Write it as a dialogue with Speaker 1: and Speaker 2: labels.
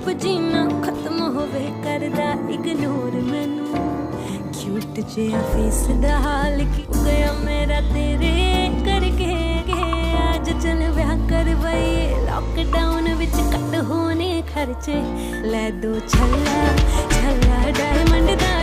Speaker 1: ਚੁੱਪ ਜੀਣਾ ਖਤਮ ਹੋਵੇ ਕਰਦਾ ਇਗਨੋਰ ਮੈਨੂੰ क्यूट जिहा फेस दा हाल की गया मेरा तेरे करके आज चल ब्याह करवाइए लॉकडाउन विच कट होने खर्चे लै दो छल्ला छल्ला डायमंड दा